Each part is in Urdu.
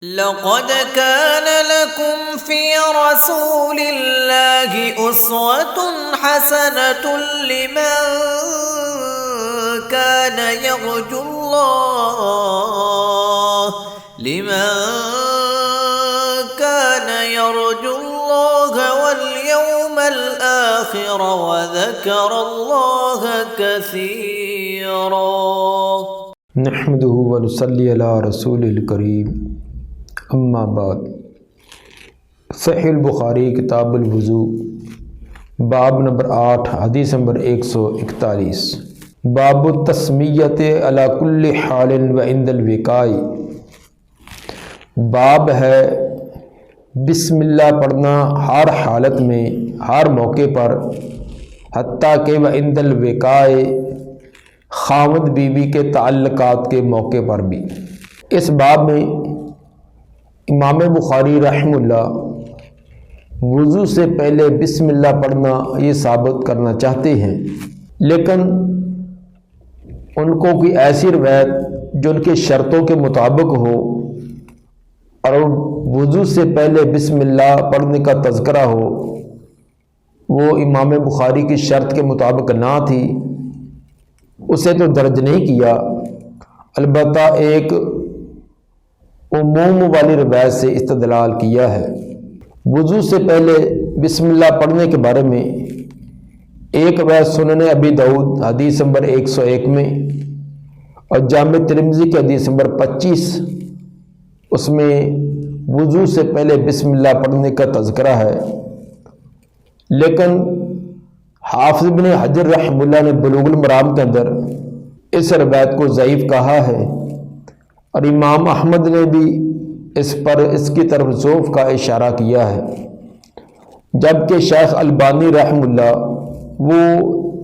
لقد كان لكم في رسول الله أسوة حسنة لمن كان يرجو الله واليوم الآخر وذكر الله كثيرا نحمده ونصلي على رسول الکریم اما بعد۔ صحیح البخاری کتاب الوضو باب نمبر 8 حدیث نمبر 141 باب التسمیۃ علی کل حال و عند الوقاء، باب ہے بسم اللہ پڑھنا ہر حالت میں، ہر موقع پر، حتیٰ کہ و عند الوقاء خاوند بیوی کے تعلقات کے موقع پر بھی۔ اس باب میں امام بخاری رحمہ اللہ وضو سے پہلے بسم اللہ پڑھنا یہ ثابت کرنا چاہتے ہیں، لیکن ان کو کوئی ایسی روایت جو ان کے شرطوں کے مطابق ہو اور وضو سے پہلے بسم اللہ پڑھنے کا تذکرہ ہو، وہ امام بخاری کی شرط کے مطابق نہ تھی، اسے تو درج نہیں کیا، البتہ ایک عموم والی روایت سے استدلال کیا ہے۔ وضو سے پہلے بسم اللہ پڑھنے کے بارے میں ایک روایت سنن ابی داؤد حدیث نمبر 101 میں اور جامع ترمذی کی حدیث نمبر 25، اس میں وضو سے پہلے بسم اللہ پڑھنے کا تذکرہ ہے، لیکن حافظ ابن حجر رحمہ اللہ نے بلوغ المرام کے اندر اس روایت کو ضعیف کہا ہے، اور امام احمد نے بھی اس کی طرف ضعف کا اشارہ کیا ہے، جبکہ شیخ البانی رحمہ اللہ وہ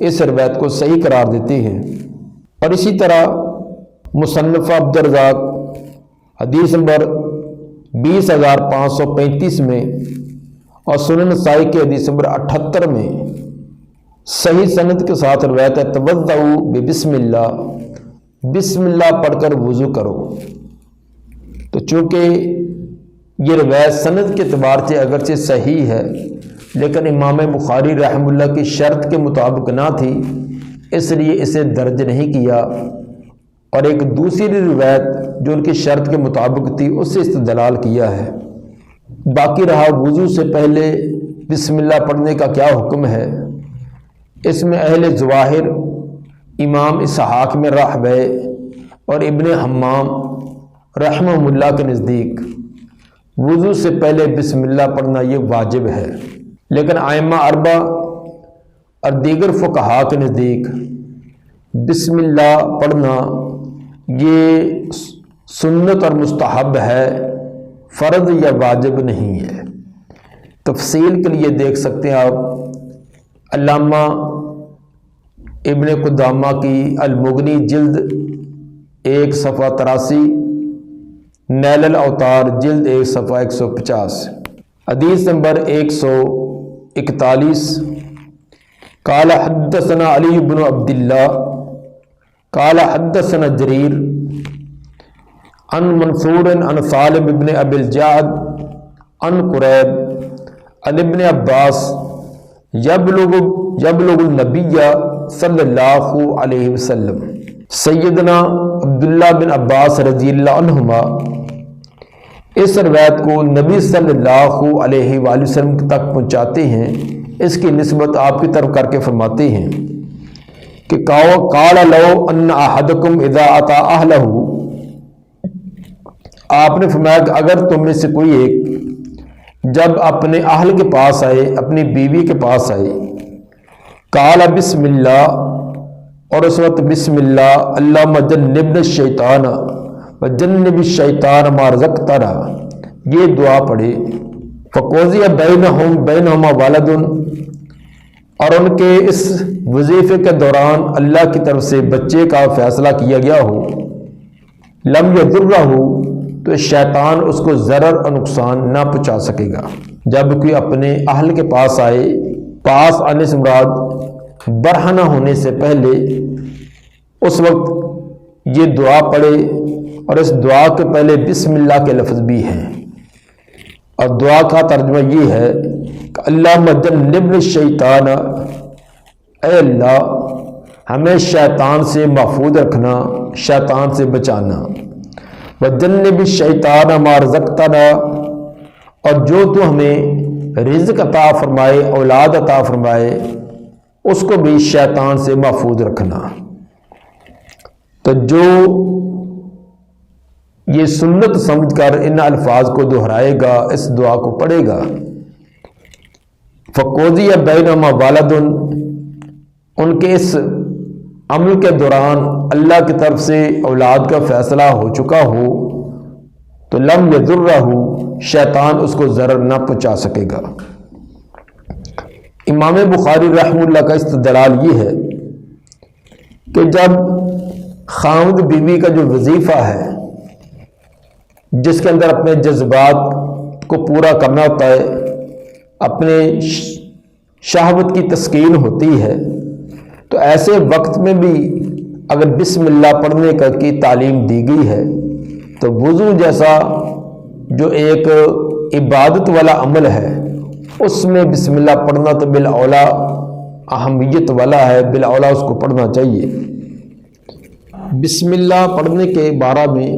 اس روایت کو صحیح قرار دیتے ہیں۔ اور اسی طرح مصنف عبدالرزاق حدیث نمبر 20535 میں اور سنن نسائی کے حدیث نمبر 78 میں صحیح سند کے ساتھ روایت ہے توضؤ بسم اللہ، بسم اللہ پڑھ کر وضو کرو۔ تو چونکہ یہ روایت سند کے اعتبار سے اگرچہ صحیح ہے، لیکن امام بخاری رحمہ اللہ کی شرط کے مطابق نہ تھی، اس لیے اسے درج نہیں کیا، اور ایک دوسری روایت جو ان کی شرط کے مطابق تھی اس سے استدلال کیا ہے۔ باقی رہا وضو سے پہلے بسم اللہ پڑھنے کا کیا حکم ہے، اس میں اہل ظواہر امام اسحاق میں راہوی اور ابن حمام رحمہ اللہ کے نزدیک وضو سے پہلے بسم اللہ پڑھنا یہ واجب ہے، لیکن ائمہ اربعہ اور دیگر فقہا کے نزدیک بسم اللہ پڑھنا یہ سنت اور مستحب ہے، فرض یا واجب نہیں ہے۔ تفصیل کے لیے دیکھ سکتے ہیں آپ علامہ ابن قدامہ کی المغنی جلد 1 صفحہ 83، نیل الاوطار جلد 1 صفحہ 150، حدیث نمبر 141 قال حدثنا علی بن عبداللہ قال حدثنا جریر عن منصور عن سالم بن ابی الجعد عن قریب عن ابن عباس یبلغ النبی صلی اللہ علیہ وسلم۔ سیدنا عبداللہ بن عباس رضی اللہ عنہما اس روایت کو نبی صلی اللہ علیہ وآلہ وسلم تک پہنچاتے ہیں، اس کی نسبت آپ کی طرف کر کے فرماتے ہیں کہ قال لو ان احدکم اذا اتی اہلہ، آپ نے فرمایا کہ اگر تم میں سے کوئی ایک جب اپنے اہل کے پاس آئے، اپنی بیوی کے پاس آئے، قال بسم اللہ، اور اس وقت بسم اللہ اللہم جنبنا الشیطان وجنب الشیطان ما رزقتنا، یہ دعا پڑھے، فقضی بینہما ولد، اور ان کے اس وظیفے کے دوران اللہ کی طرف سے بچے کا فیصلہ کیا گیا ہو، لم یضرہ، تو شیطان اس کو ضرر اور نقصان نہ پہنچا سکے گا۔ جب کوئی اپنے اہل کے پاس آئے، پاس آنے سے مراد برہنہ ہونے سے پہلے، اس وقت یہ دعا پڑھے اور اس دعا کے پہلے بسم اللہ کے لفظ بھی ہیں، اور دعا کا ترجمہ یہ ہے کہ اللہم جنبنا الشیطان، اے اللہ ہمیں شیطان سے محفوظ رکھنا، شیطان سے بچانا، وجنب الشیطان ما رزقتنا، اور جو تو ہمیں رزق عطا فرمائے، اولاد عطا فرمائے، اس کو بھی شیطان سے محفوظ رکھنا۔ تو جو یہ سنت سمجھ کر ان الفاظ کو دہرائے گا، اس دعا کو پڑھے گا، فقوضی بینہما والد، ان کے اس عمل کے دوران اللہ کی طرف سے اولاد کا فیصلہ ہو چکا ہو تو لم یضرہ، شیطان اس کو ضرر نہ پہنچا سکے گا۔ امام بخاری رحمہ اللہ کا استدلال یہ ہے کہ جب خاوند بیوی کا جو وظیفہ ہے، جس کے اندر اپنے جذبات کو پورا کرنا ہوتا ہے، اپنے شہوت کی تسکین ہوتی ہے، تو ایسے وقت میں بھی اگر بسم اللہ پڑھنے کی تعلیم دی گئی ہے تو وضو جیسا جو ایک عبادت والا عمل ہے، اس میں بسم اللہ پڑھنا تو بالاولا اہمیت والا ہے، بالاولا اس کو پڑھنا چاہیے۔ بسم اللہ پڑھنے کے بارے میں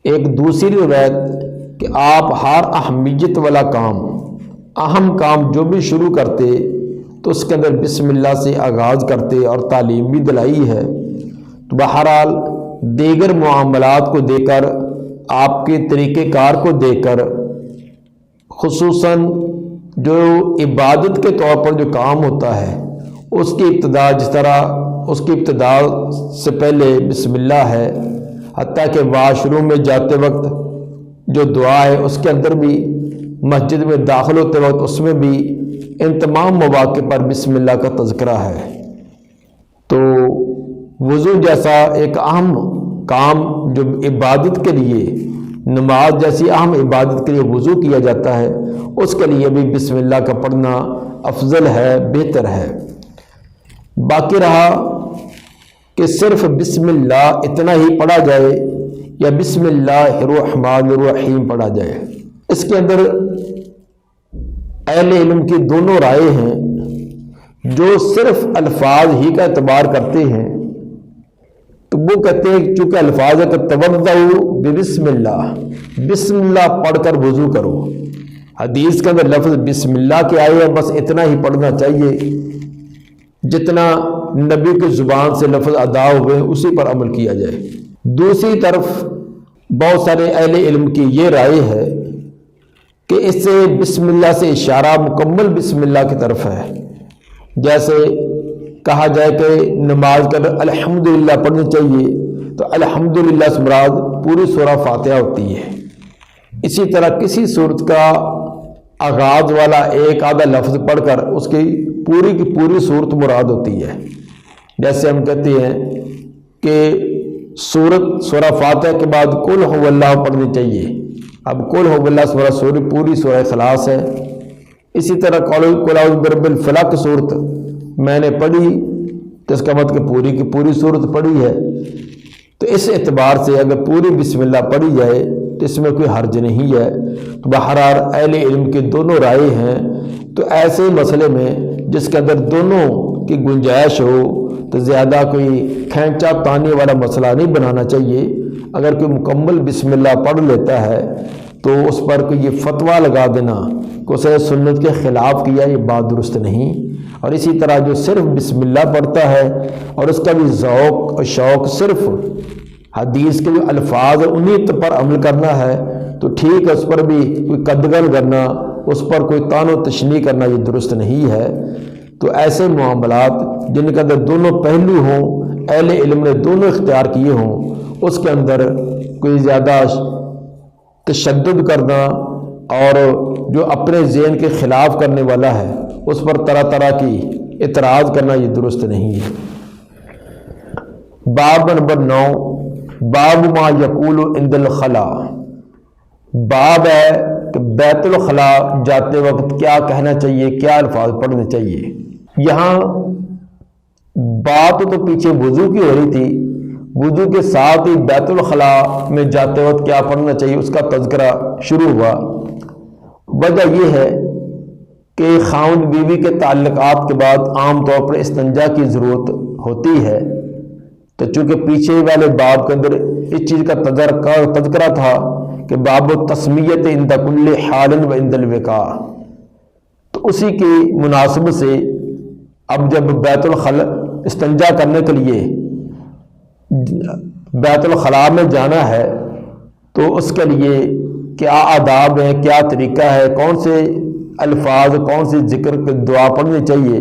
ایک دوسری روایت کہ آپ ہر اہمیت والا کام، اہم کام جو بھی شروع کرتے تو اس کے اندر بسم اللہ سے آغاز کرتے، اور تعلیم بھی دلائی ہے۔ تو بہرحال دیگر معاملات کو دے کر، آپ کے طریقہ کار کو دیکھ کر، خصوصاً جو عبادت کے طور پر جو کام ہوتا ہے اس کی ابتدا، جس طرح اس کی ابتدا سے پہلے بسم اللہ ہے، حتیٰ کہ واش روم میں جاتے وقت جو دعا ہے اس کے اندر بھی، مسجد میں داخل ہوتے وقت اس میں بھی، ان تمام مواقع پر بسم اللہ کا تذکرہ ہے۔ تو وضو جیسا ایک اہم کام جو عبادت کے لیے، نماز جیسی اہم عبادت کے لیے وضو کیا جاتا ہے، اس کے لیے بھی بسم اللہ کا پڑھنا افضل ہے، بہتر ہے۔ باقی رہا کہ صرف بسم اللہ اتنا ہی پڑھا جائے یا بسم اللہ الرحمن الرحیم پڑھا جائے، اس کے اندر اہل علم کی دونوں رائے ہیں۔ جو صرف الفاظ ہی کا اعتبار کرتے ہیں تو وہ کہتے ہیں کہ چونکہ الفاظ ہے کہ توضؤ بسم اللہ، بسم اللہ پڑھ کر وضو کرو، حدیث کے اندر لفظ بسم اللہ کے آئے ہیں، بس اتنا ہی پڑھنا چاہیے، جتنا نبی کی زبان سے لفظ ادا ہوئے اسی پر عمل کیا جائے۔ دوسری طرف بہت سارے اہل علم کی یہ رائے ہے کہ اس سے بسم اللہ سے اشارہ مکمل بسم اللہ کی طرف ہے، جیسے کہا جائے کہ نماز کر الحمدللہ پڑھنی چاہیے، تو الحمدللہ سے مراد پوری سورہ فاتحہ ہوتی ہے۔ اسی طرح کسی صورت کا آغاز والا ایک آدھا لفظ پڑھ کر اس کی پوری صورت مراد ہوتی ہے۔ جیسے ہم کہتے ہیں کہ سورہ فاتحہ کے بعد قل هو اللہ پڑھنی چاہیے، اب قل هو اللہ پوری سورہ اخلاص ہے۔ اسی طرح قل اعوذ برب الفلق صورت میں نے پڑھی تو اس کا مطلب کہ پوری کی پوری صورت پڑھی ہے۔ تو اس اعتبار سے اگر پوری بسم اللہ پڑھی جائے تو اس میں کوئی حرج نہیں ہے۔ تو بہرحال اہل علم کے دونوں رائے ہیں، تو ایسے مسئلے میں جس کے اندر دونوں کی گنجائش ہو تو زیادہ کوئی کھینچا تانی والا مسئلہ نہیں بنانا چاہیے۔ اگر کوئی مکمل بسم اللہ پڑھ لیتا ہے تو اس پر کوئی یہ فتویٰ لگا دینا کہ اسے سنت کے خلاف کیا، یہ بات درست نہیں۔ اور اسی طرح جو صرف بسم اللہ پڑھتا ہے اور اس کا بھی ذوق اور شوق صرف حدیث کے جو الفاظ انہی پر عمل کرنا ہے، تو ٹھیک ہے، اس پر بھی کوئی قدغن کرنا، اس پر کوئی طعن و تشنیع کرنا یہ درست نہیں ہے۔ تو ایسے معاملات جن کے اندر دونوں پہلو ہوں، اہل علم نے دونوں اختیار کیے ہوں، اس کے اندر کوئی زیادہ تشدد کرنا اور جو اپنے ذہن کے خلاف کرنے والا ہے اس پر طرح طرح کی اعتراض کرنا یہ درست نہیں ہے۔ باب نمبر 9، باب ما یقول عند الخلا، باب ہے کہ بیت الخلا جاتے وقت کیا کہنا چاہیے، کیا الفاظ پڑھنے چاہیے۔ یہاں بات تو پیچھے وضو کی ہو رہی تھی، وضو کے ساتھ ہی بیت الخلاء میں جاتے وقت کیا پڑھنا چاہیے اس کا تذکرہ شروع ہوا۔ وجہ یہ ہے کہ خاوند بیوی کے تعلقات کے بعد عام طور پر استنجا کی ضرورت ہوتی ہے، تو چونکہ پیچھے والے باب کے اندر اس چیز کا تذکرہ تھا کہ باب التسمیت عند کل حال و عند الوقاء، تو اسی کی مناسبت سے اب جب بیت الخلاء استنجا کرنے کے لیے بیت الخلاء میں جانا ہے تو اس کے لیے کیا آداب ہیں، کیا طریقہ ہے، کون سے الفاظ، کون سی ذکر دعا پڑھنی چاہیے،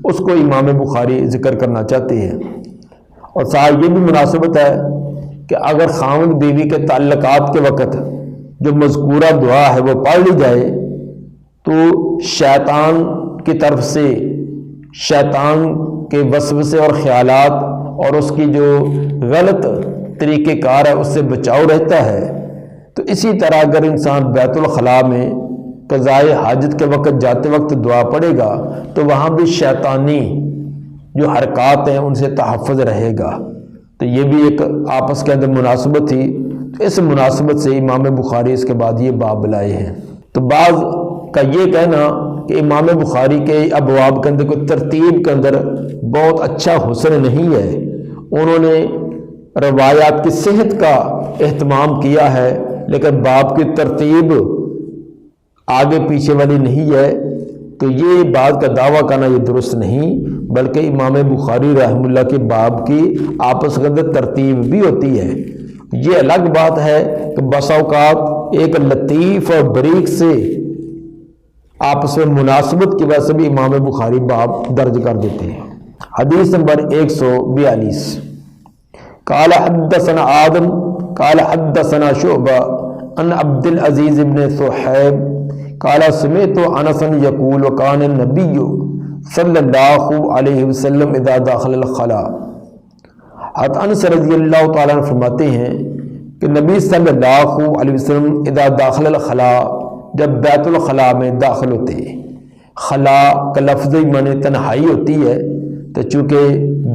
اس کو امام بخاری ذکر کرنا چاہتے ہیں۔ اور ساتھ یہ بھی مناسبت ہے کہ اگر خاوند بیوی کے تعلقات کے وقت جو مذکورہ دعا ہے وہ پڑھ لی جائے تو شیطان کی طرف سے شیطان کے وسوسے اور خیالات اور اس کی جو غلط طریقہ کار ہے اس سے بچاؤ رہتا ہے۔ تو اسی طرح اگر انسان بیت الخلاء میں قضائے حاجت کے وقت جاتے وقت دعا پڑھے گا تو وہاں بھی شیطانی جو حرکات ہیں ان سے تحفظ رہے گا۔ تو یہ بھی ایک آپس کے اندر مناسبت تھی، تو اس مناسبت سے امام بخاری اس کے بعد یہ باب لائے ہیں۔ تو بعض کا یہ کہنا کہ امام بخاری کے ابواب کے اندر کوئی ترتیب کے اندر بہت اچھا حسن نہیں ہے، انہوں نے روایات کی صحت کا اہتمام کیا ہے لیکن باب کی ترتیب آگے پیچھے والی نہیں ہے، تو یہ بات کا دعویٰ کرنا یہ درست نہیں، بلکہ امام بخاری رحمہ اللہ کے باب کی آپس کے اندر ترتیب بھی ہوتی ہے۔ یہ الگ بات ہے کہ بسا اوقات ایک لطیف اور باریک سے آپس میں مناسبت کی وجہ سے بھی امام بخاری باب درج کر دیتے ہیں۔ حدیث نمبر 142، قال حدثنا آدم قال حدثنا شعبہ عن عبد العزیز بن صہیب قال سمعت انس یقول وکان النبی صلی اللہ علیہ وسلم اذا داخل الخلاء۔ حضرت انس رضی اللہ تعالیٰ عنہ فرماتے ہیں کہ نبی صلی اللہ علیہ وسلم اذا داخل الخلاء، جب بیت الخلاء میں داخل ہوتے ہیں، خلاء کا لفظی معنی تنہائی ہوتی ہے، تو چونکہ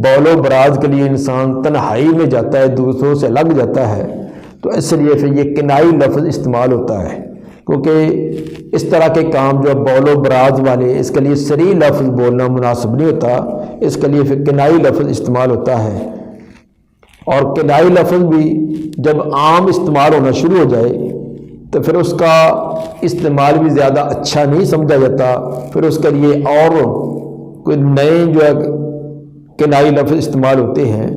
بول و براز کے لیے انسان تنہائی میں جاتا ہے، دوسروں سے لگ جاتا ہے، تو اس لیے پھر یہ کنائی لفظ استعمال ہوتا ہے، کیونکہ اس طرح کے کام جو بول و براز والے اس کے لیے صریح لفظ بولنا مناسب نہیں ہوتا، اس کے لیے پھر کنائی لفظ استعمال ہوتا ہے۔ اور کنائی لفظ بھی جب عام استعمال ہونا شروع ہو جائے تو پھر اس کا استعمال بھی زیادہ اچھا نہیں سمجھا جاتا، پھر اس کے لیے اور کوئی نئے جو ہے کنائی لفظ استعمال ہوتے ہیں،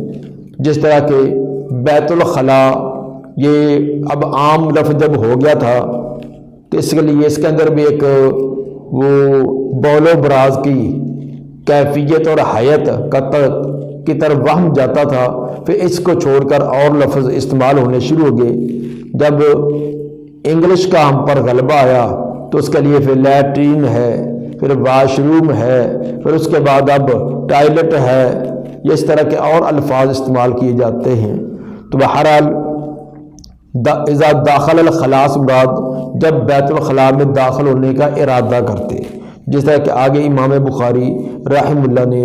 جس طرح کہ بیت الخلاء یہ اب عام لفظ جب ہو گیا تھا تو اس کے لیے اس کے اندر بھی ایک وہ بول و براز کی کیفیت اور حیت کی طرف وہم جاتا تھا، پھر اس کو چھوڑ کر اور لفظ استعمال ہونے شروع ہو گئے۔ جب انگلش کا ہم پر غلبہ آیا تو اس کے لیے پھر لیٹرین ہے، پھر واش روم ہے، پھر اس کے بعد اب ٹائلٹ ہے، یہ اس طرح کے اور الفاظ استعمال کیے جاتے ہیں۔ تو بہرحال اذا داخل الخلاء سے مراد جب بیت الخلاء میں داخل ہونے کا ارادہ کرتے، جس طرح کہ آگے امام بخاری رحمہ اللہ نے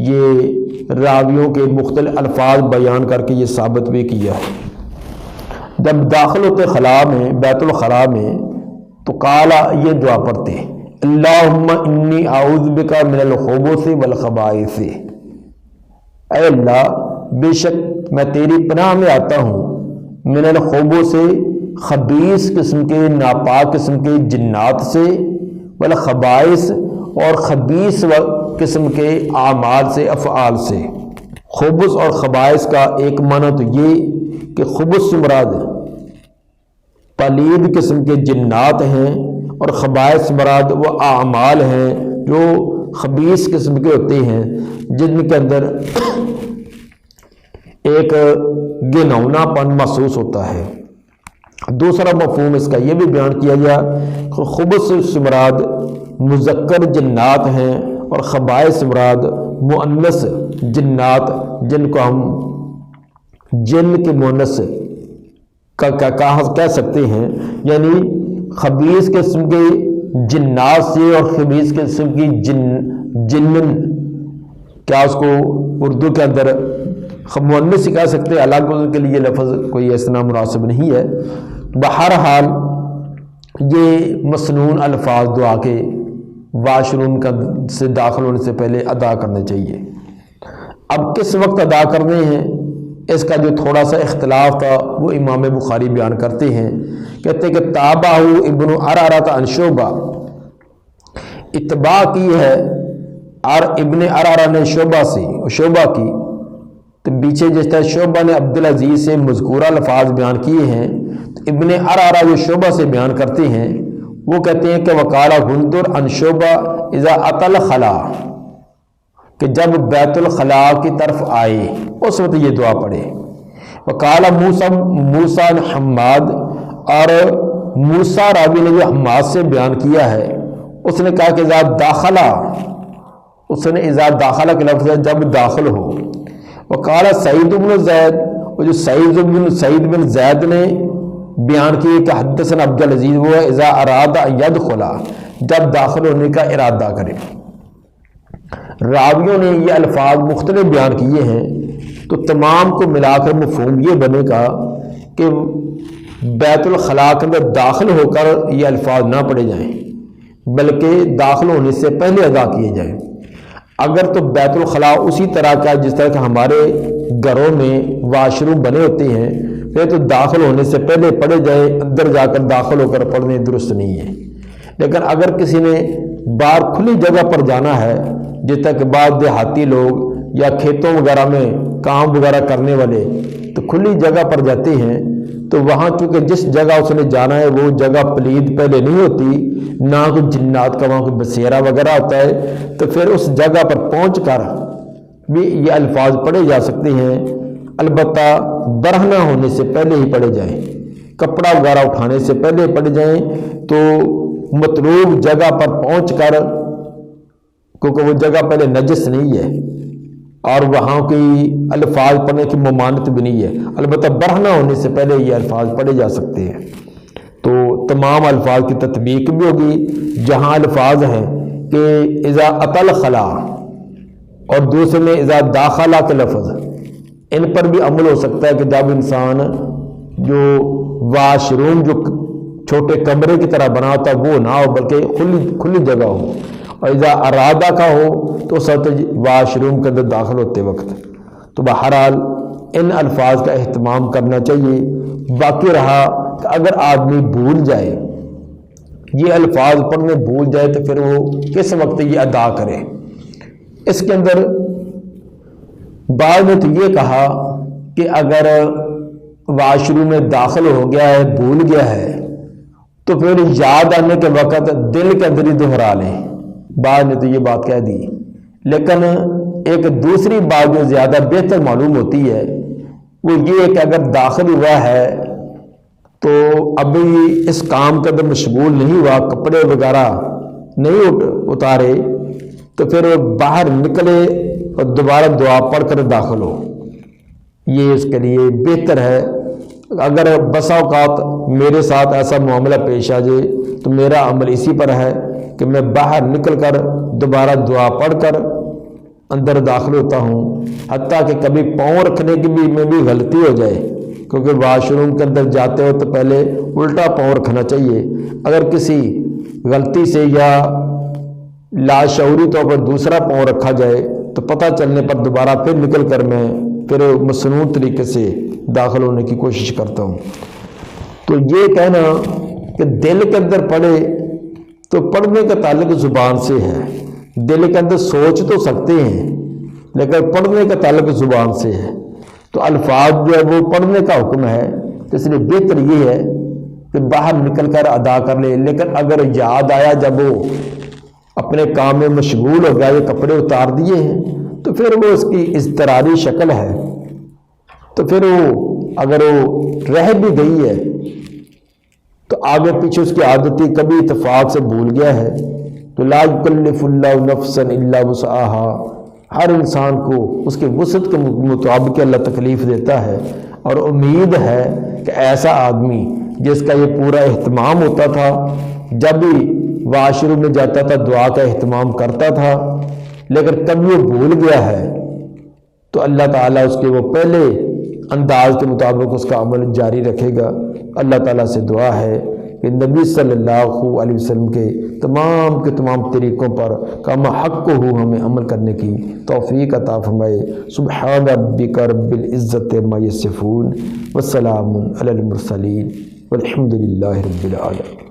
یہ راویوں کے مختلف الفاظ بیان کر کے یہ ثابت بھی کیا ہے۔ جب داخل ہوتے خلاء میں، بیت الخلاء میں، تو قالا یہ دعا پڑھتے، اللہم انی اعوذ بک من الخبث والخبائث، اے اللہ بے شک میں تیری پناہ میں آتا ہوں، من الخبث خبیث قسم کے ناپاک قسم کے جنات سے، والخبائث اور خبیث قسم کے اعمال سے، افعال سے۔ خبث اور خبائث کا ایک معنی تو یہ کہ خبث سے مراد پلید قسم کے جنات ہیں اور خبائث سے مراد وہ اعمال ہیں جو خبیث قسم کے ہوتے ہیں، جن کے اندر ایک گھنونا پن محسوس ہوتا ہے۔ دوسرا مفہوم اس کا یہ بھی بیان کیا گیا کہ خبث سے مراد مذکر جنات ہیں اور خبائث سے مراد مؤنث جنات، جن کو ہم جن کے مؤنث کہہ سکتے ہیں، یعنی خبیث قسم کے جنات سے اور خبیث قسم کی جنن، کیا اس کو اردو کے اندر مؤنث کہہ سکتے ہیں، الگ کے لیے لفظ کوئی ایسا مناسب نہیں ہے۔ بہرحال یہ مسنون الفاظ دعا کے واش روم سے داخل ہونے سے پہلے ادا کرنے چاہیے۔ اب کس وقت ادا کرنے ہیں، اس کا جو تھوڑا سا اختلاف تھا وہ امام بخاری بیان کرتے ہیں، کہتے ہیں کہ تابعہ ابن عرعرہ عن شعبہ، اتباع کی ہے اور ابن عرعرہ نے شعبہ سے، شعبہ کی تو پیچھے جس طرح شعبہ نے عبدالعزیز سے مذکورہ الفاظ بیان کیے ہیں، تو ابن عرعرہ جو شعبہ سے بیان کرتے ہیں وہ کہتے ہیں کہ وقال غندر عن شعبہ اذا اتی الخلاء، کہ جب بیت الخلاء کی طرف آئے اس وقت یہ دعا پڑھے۔ وقال موسیٰ حماد، اور موسیٰ راوی نے جو حماد سے بیان کیا ہے اس نے کہا کہ اذا داخلہ، اس نے اذا داخلہ کے لفظ ہے جب داخل ہو۔ وقال سعید بن زید، وہ جو سعید بن زید نے بیان کیے کہ حدثنا عبدالعزیز، وہ ہے اذا اراد ان یدخلا، جب داخل ہونے کا ارادہ کرے۔ راویوں نے یہ الفاظ مختلف بیان کیے ہیں تو تمام کو ملا کر مفہوم یہ بنے گا کہ بیت الخلاء کے اندر داخل ہو کر یہ الفاظ نہ پڑھے جائیں بلکہ داخل ہونے سے پہلے ادا کیے جائیں۔ اگر تو بیت الخلاء اسی طرح کا جس طرح کہ ہمارے گھروں میں واش روم بنے ہوتے ہیں پھر تو داخل ہونے سے پہلے پڑھے جائے، اندر جا کر داخل ہو کر پڑھنے درست نہیں ہے۔ لیکن اگر کسی نے باہر کھلی جگہ پر جانا ہے، جس تک بعض دیہاتی لوگ یا کھیتوں وغیرہ میں کام وغیرہ کرنے والے تو کھلی جگہ پر جاتے ہیں، تو وہاں چونکہ جس جگہ اس نے جانا ہے وہ جگہ پلید پہلے نہیں ہوتی، نہ کوئی جنات کا وہاں کوئی بسیرا وغیرہ ہوتا ہے، تو پھر اس جگہ پر پہنچ کر بھی یہ الفاظ پڑھے جا سکتے ہیں، البتہ برہنہ ہونے سے پہلے ہی پڑھے جائیں، کپڑا وغیرہ اٹھانے سے پہلے پڑھے جائیں تو مطلوب جگہ پر پہنچ کر، کیونکہ وہ جگہ پہلے نجس نہیں ہے اور وہاں کی الفاظ پڑھنے کی ممانعت بھی نہیں ہے، البتہ برہنہ ہونے سے پہلے یہ الفاظ پڑھے جا سکتے ہیں۔ تو تمام الفاظ کی تطبیق بھی ہوگی، جہاں الفاظ ہیں کہ اذا اتی الخلاء اور دوسرے میں اذا داخلہ کے لفظ، ان پر بھی عمل ہو سکتا ہے کہ جب انسان جو واش روم جو چھوٹے کمرے کی طرح بنا ہوتا وہ نہ ہو بلکہ کھلی جگہ ہو، اور اذا ارادہ کا ہو تو سب واش روم کے اندر داخل ہوتے وقت۔ تو بہرحال ان الفاظ کا اہتمام کرنا چاہیے۔ باقی رہا کہ اگر آدمی بھول جائے، یہ الفاظ پڑھنے بھول جائے تو پھر وہ کس وقت یہ ادا کرے، اس کے اندر بعض نے تو یہ کہا کہ اگر واش روم میں داخل ہو گیا ہے، بھول گیا ہے، تو پھر یاد آنے کے وقت دل کے اندر ہی دہرا لیں، بعض نے تو یہ بات کہہ دی۔ لیکن ایک دوسری بات جو زیادہ بہتر معلوم ہوتی ہے وہ یہ ہے کہ اگر داخل ہوا ہے تو ابھی اس کام کے اندر مشغول نہیں ہوا، کپڑے وغیرہ نہیں اتارے، تو پھر باہر نکلے اور دوبارہ دعا پڑھ کر داخل ہو، یہ اس کے لیے بہتر ہے۔ اگر بسا اوقات میرے ساتھ ایسا معاملہ پیش آ جائے تو میرا عمل اسی پر ہے کہ میں باہر نکل کر دوبارہ دعا پڑھ کر اندر داخل ہوتا ہوں، حتیٰ کہ کبھی پاؤں رکھنے کی میں بھی غلطی ہو جائے، کیونکہ واش روم کے اندر جاتے ہو تو پہلے الٹا پاؤں رکھنا چاہیے۔ اگر کسی غلطی سے یا لاشعوری طور پر دوسرا پاؤں رکھا جائے تو پتہ چلنے پر دوبارہ پھر نکل کر میں پھر مسنون طریقے سے داخل ہونے کی کوشش کرتا ہوں۔ تو یہ کہنا کہ دل کے اندر پڑھے تو پڑھنے کا تعلق زبان سے ہے، دل کے اندر سوچ تو سکتے ہیں لیکن پڑھنے کا تعلق زبان سے ہے، تو الفاظ جو ہے وہ پڑھنے کا حکم ہے، تو اس لیے بہتر یہ ہے کہ باہر نکل کر ادا کر لے۔ لیکن اگر یاد آیا جب وہ اپنے کام میں مشغول ہو گیا، یہ کپڑے اتار دیے ہیں، تو پھر وہ اس کی اضطراری شکل ہے، تو پھر وہ اگر وہ رہ بھی گئی ہے تو آگے پیچھے اس کی عادتی کبھی اتفاق سے بھول گیا ہے تو لا یکلف اللہ نفسا الا وسعها، ہر انسان کو اس کے وسعت کے مطابق اللہ تکلیف دیتا ہے، اور امید ہے کہ ایسا آدمی جس کا یہ پورا اہتمام ہوتا تھا، جب بھی واش روم میں جاتا تھا دعا کا اہتمام کرتا تھا، لیکن کبھی وہ بھول گیا ہے تو اللہ تعالیٰ اس کے وہ پہلے انداز کے مطابق اس کا عمل جاری رکھے گا۔ اللہ تعالیٰ سے دعا ہے کہ نبی صلی اللہ علیہ وسلم کے تمام طریقوں پر کما حق کو ہمیں عمل کرنے کی توفیق عطا فرمائے۔ سبحان ربک رب العزت عما یصفون وسلام علی المرسلین والحمد للہ رب العالمین۔